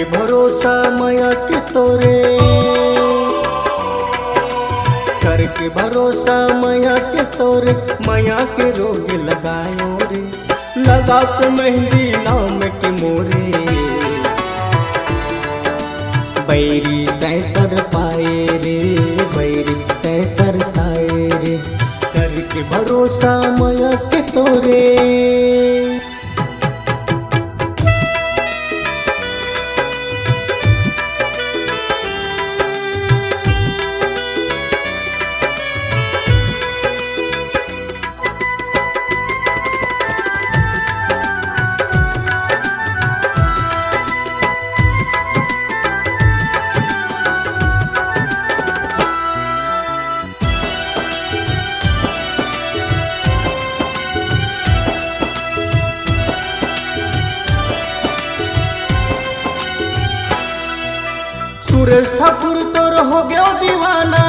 करके भरोसा माया के तोरे, करके भरोसा माया के तोरे, माया के रोग लगायो रे, लगा के मेहंदी नाम के मोरे। बैरी तय कर पाए रे, बैरी तय कर साए रे, करके भरोसा माया के तोरे। सुरेश ठाकुर तोर हो गयो दीवाना,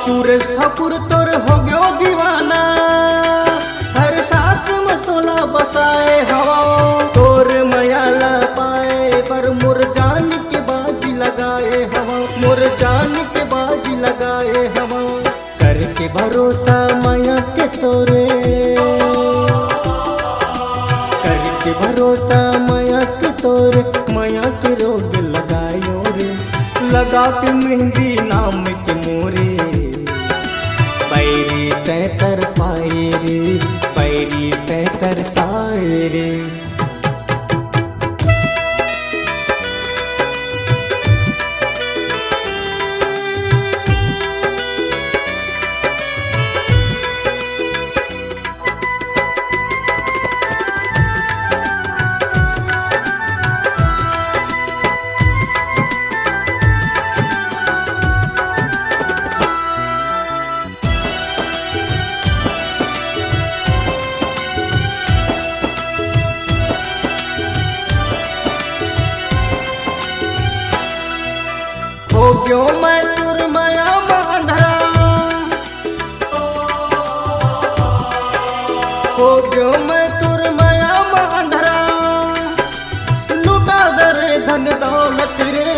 सुरेश ठाकुर तोर हो गयो दीवाना, हर सांस में तोला बसाए हवा, तोर मयाला पाए पर मोर जान के बाजी लगाए हवा, मोर जान के बाजी लगाए हवा, करके भरोसा माया के तोरे, करके भरोसा माया के तोरे, माया के रोग लगायो रे, लगा के मेहंदी नाम के मोरे। बैरी तय कर पाए रे, बैरी तय कर साए रे। हो गयो मैं तुर माया अंधरा, हो गयो मैं तुर माया अंधरा, लुटा दरे धन दौलत रे,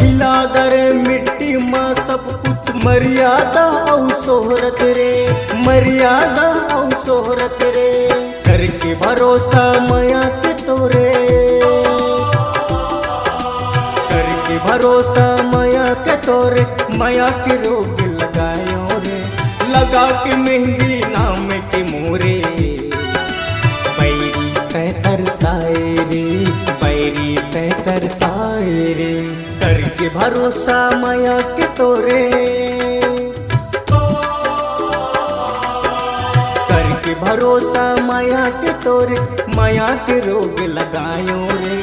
मिला दरे मिट्टी में सब कुछ, मर्यादा और शोहरत रे, मर्यादा और शोहरत रे, करके भरोसा माया के तोरे, करके भरोसा माया के तोरे, माया के रोग लगायो रे, लगा के मेहंदी नाम के मोरे। बैरी तय कर साए रे, बैरी तय कर साए रे, करके भरोसा माया के तोरे, करके भरोसा माया के तोरे, माया के रोग लगायो रे,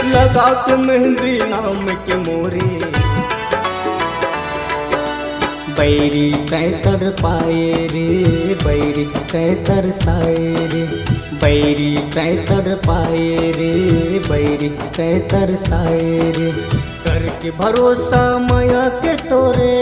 लगा के मेहंदी नाम के मोरे। बैरी तय कर पाए रे, बैरी तय कर साए रे, बैरी तय कर पाए रे, बैरी तय कर साए रे, करके भरोसा माया के तोरे।